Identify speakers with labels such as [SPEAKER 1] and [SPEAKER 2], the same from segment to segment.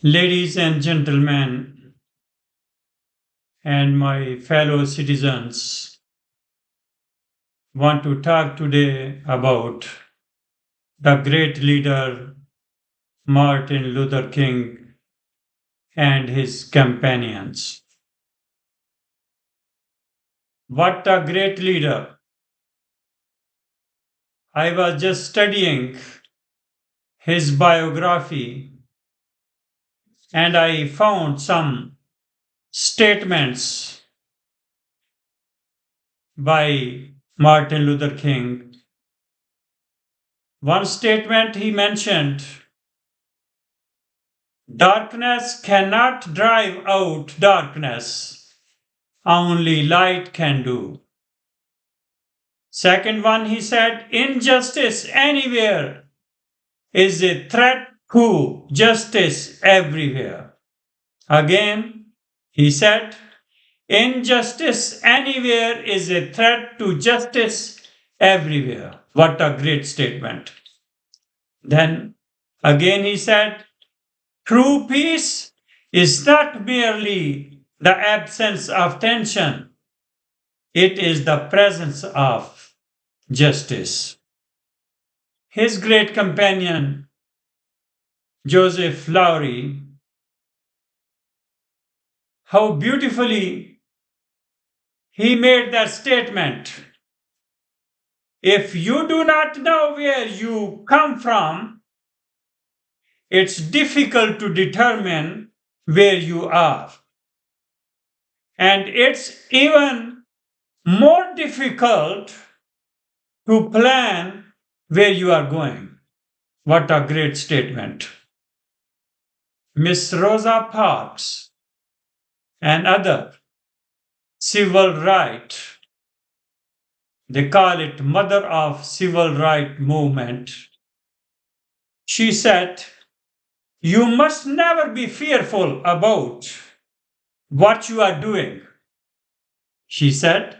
[SPEAKER 1] Ladies and gentlemen, and my fellow citizens, want to talk today about the great leader Martin Luther King and his companions. What a great leader! I was just studying his biography and I found some statements by Martin Luther King. One statement he mentioned: darkness cannot drive out darkness, only light can do. Second one, he said, injustice anywhere is a threat to justice everywhere. Again, he said, injustice anywhere is a threat to justice everywhere. What a great statement. Then again, he said, true peace is not merely the absence of tension, it is the presence of justice. His great companion, Joseph Lowry, how beautifully he made that statement. If you do not know where you come from, it's difficult to determine where you are. And it's even more difficult to plan where you are going. What a great statement. Miss Rosa Parks, and other civil right, they call it mother of civil right movement. She said, you must never be fearful about what you are doing. She said,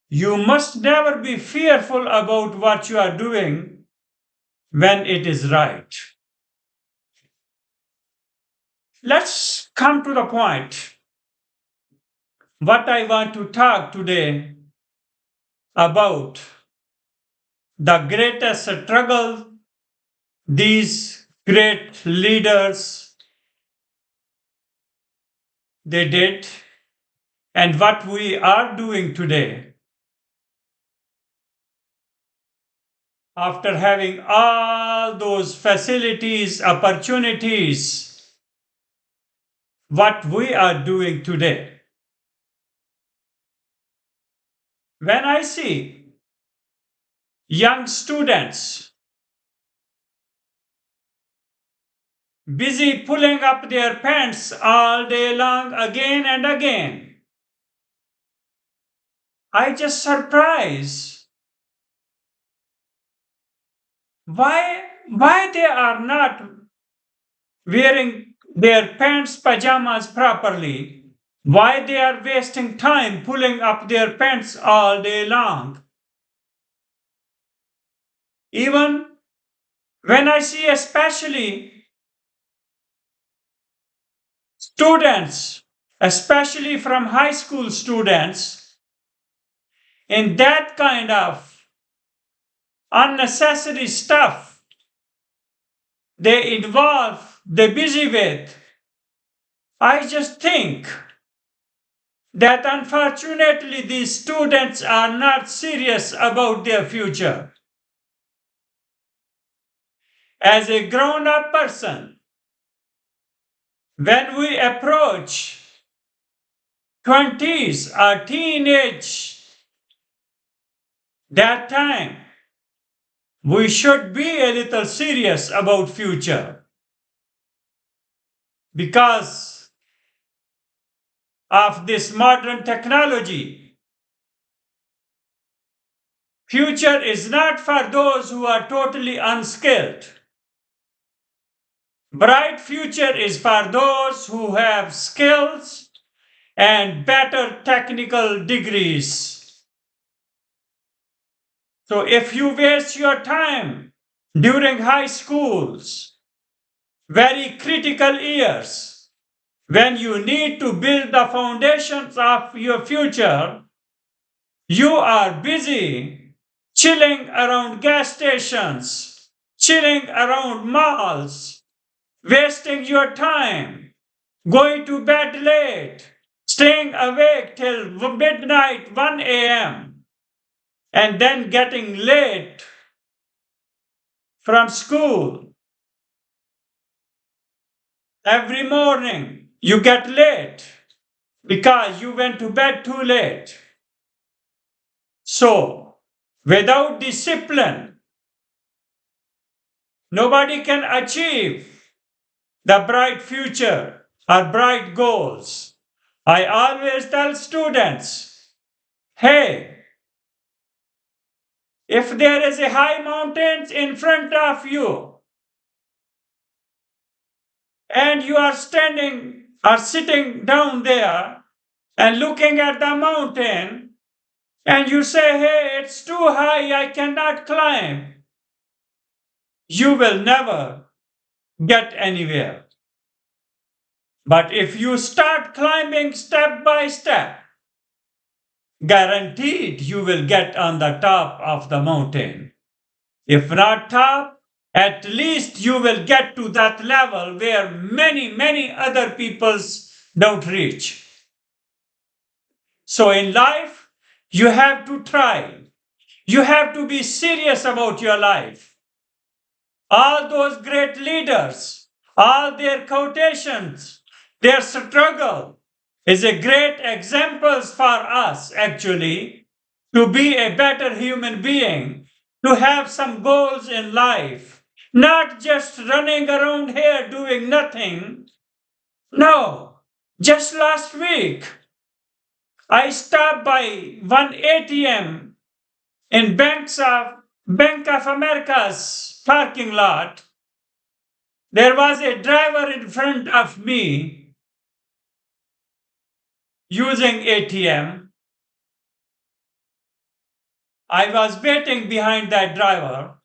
[SPEAKER 1] you must never be fearful about what you are doing when it is right. Let's come to the point. What I want to talk today about the greatest struggle these great leaders they did and what we are doing today after having all those facilities, opportunities, what we are doing today. When I see young students busy pulling up their pants all day long again and again, I just surprise why they are not wearing their pants pajamas properly, why they are wasting time pulling up their pants all day long. Even when I see especially students, especially from high school students, in that kind of unnecessary stuff they busy with, I just think that unfortunately these students are not serious about their future. As a grown up person, when we approach 20s or teenage, that time we should be a little serious about future because of this modern technology. Future is not for those who are totally unskilled. Bright future is for those who have skills and better technical degrees. So if you waste your time during high schools very critical years when you need to build the foundations of your future, you are busy chilling around gas stations, chilling around malls, wasting your time, going to bed late, staying awake till midnight, 1 a.m., and then getting late from school. Every morning you get late because you went to bed too late. So, without discipline, nobody can achieve the bright future or bright goals. I always tell students, hey, if there is a high mountain in front of you and you are standing or sitting down there and looking at the mountain and you say, hey, it's too high, I cannot climb, you will never get anywhere. But if you start climbing step by step, guaranteed you will get on the top of the mountain. If not top, at least you will get to that level where many other peoples don't reach. So in life, you have to try. You have to be serious about your life. All those great leaders, all their quotations, their struggle is a great example for us actually to be a better human being, to have some goals in life, not just running around here doing nothing. No, just last week I stopped by one ATM in Bank of America's parking lot. There was a driver in front of me using ATM. I was waiting behind that driver.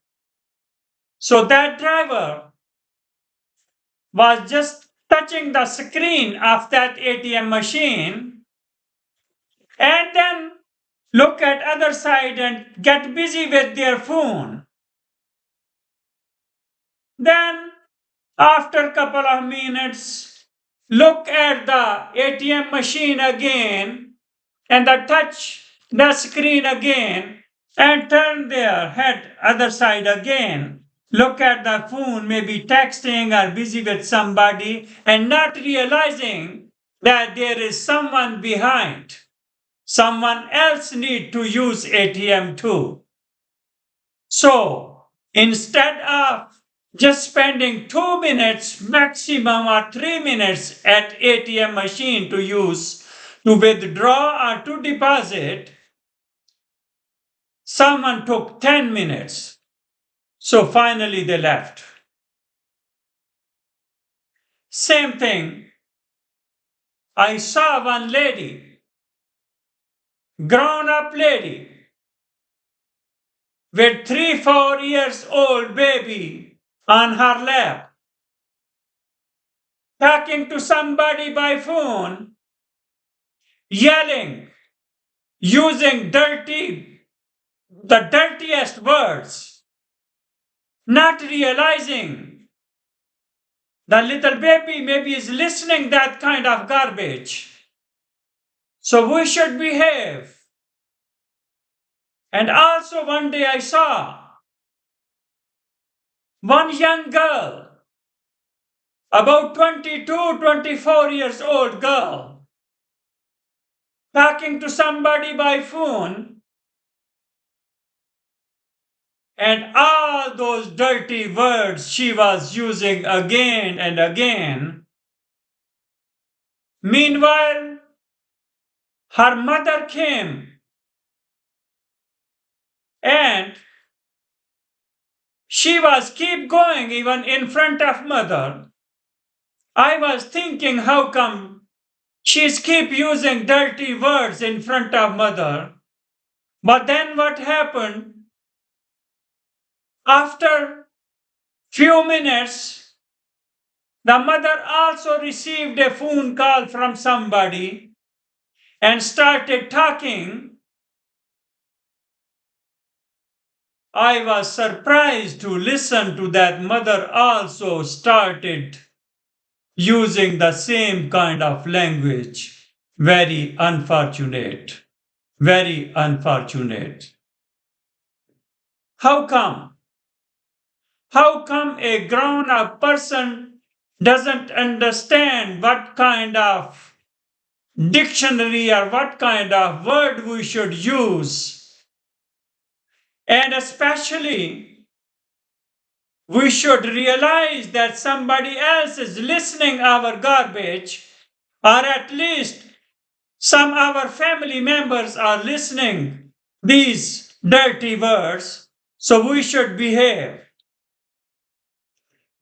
[SPEAKER 1] So that driver was just touching the screen of that ATM machine and then look at other side and get busy with their phone. Then after a couple of minutes, look at the ATM machine again and touch the screen again and turn their head other side again. Look at the phone, maybe texting or busy with somebody and not realizing that there is someone behind. Someone else need to use ATM too. So instead of just spending 2 minutes maximum or 3 minutes at ATM machine to use to withdraw or to deposit, someone took 10 minutes. So finally they left. Same thing. I saw one lady, grown up lady, with 3-4 years old baby on her lap, talking to somebody by phone, yelling, using the dirtiest words, not realizing the little baby maybe is listening that kind of garbage. So we should behave. And also one day I saw one young girl, about 22, 24 years old girl, talking to somebody by phone, and all those dirty words she was using again and again. Meanwhile, her mother came and she was keep going even in front of mother. I was thinking, how come she's keep using dirty words in front of mother? But then what happened? After few minutes, The mother also received a phone call from somebody and started talking. I was surprised to listen to that mother also started using the same kind of language. Very unfortunate. Very unfortunate. How come? How come a grown up person doesn't understand what kind of dictionary or what kind of word we should use? And especially, we should realize that somebody else is listening our garbage, or at least some our family members are listening these dirty words, so we should behave.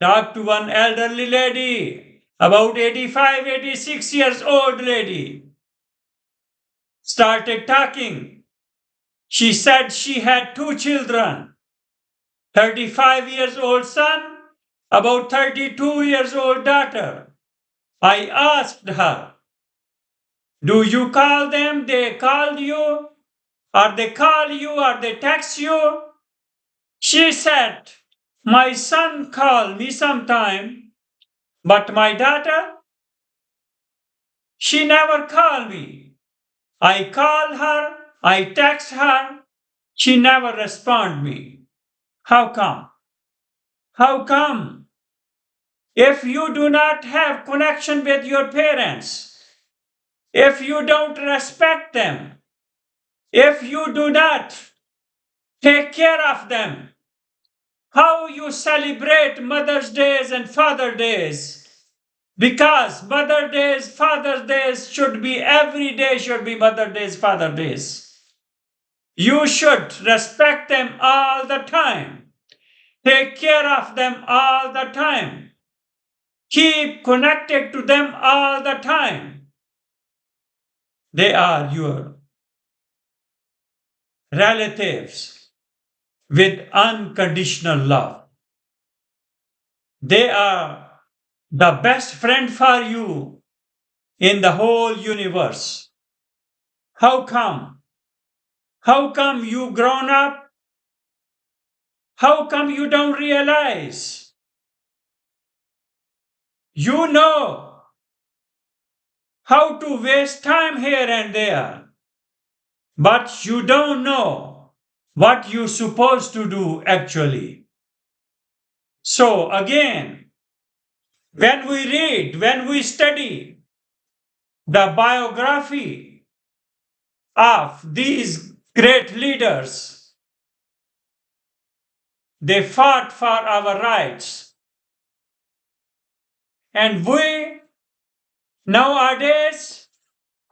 [SPEAKER 1] Talk to one elderly lady, about 85, 86 years old lady. Started talking. She said she had two children, 35 years old son, about 32 years old daughter. I asked her, do you call them? They called you? Or they call you or they text you? She said, my son called me sometime, but my daughter, she never called me. I call her, I text her, she never respond me. How come? How come? If you do not have connection with your parents, if you don't respect them, if you do not take care of them, how you celebrate Mother's Days and Father Days? Because Mother Days, Father Days should be every day should be Mother Days, Father Days. You should respect them all the time. Take care of them all the time. Keep connected to them all the time. They are your relatives with unconditional love. They are the best friend for you in the whole universe. How come? How come you grown up? How come you don't realize? You know how to waste time here and there, but you don't know what you're supposed to do actually. So again, when we read, when we study the biography of these great leaders, they fought for our rights. And we nowadays,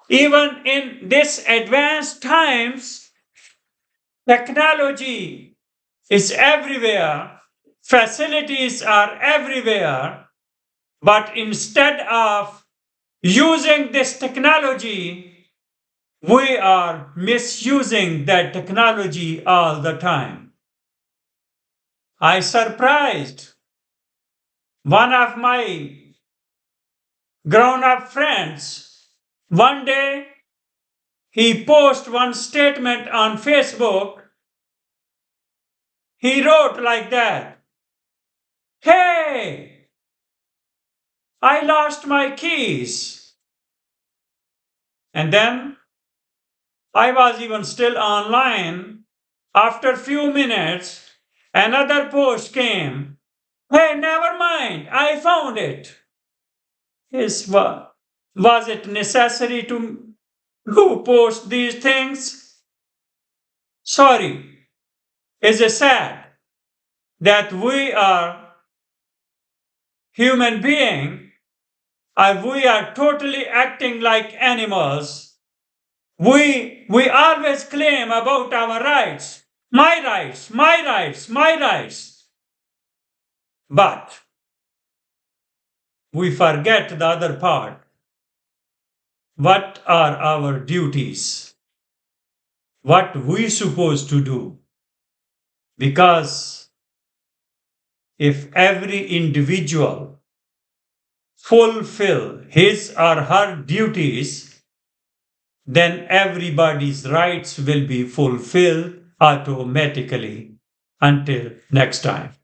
[SPEAKER 1] even in this advanced times, technology is everywhere, facilities are everywhere, but instead of using this technology, we are misusing that technology all the time. I surprised one of my grown-up friends. One day, he posted one statement on Facebook. He wrote like that, "Hey, I lost my keys." And then I was even still online. After a few minutes, another post came. "Hey, never mind, I found it." Was it necessary to post these things? Sorry, it's sad that we are human beings and we are totally acting like animals. We always claim about our rights. My rights, my rights, my rights. But we forget the other part. What are our duties? What we supposed to do? Because if every individual fulfill his or her duties, then everybody's rights will be fulfilled automatically. Until next time.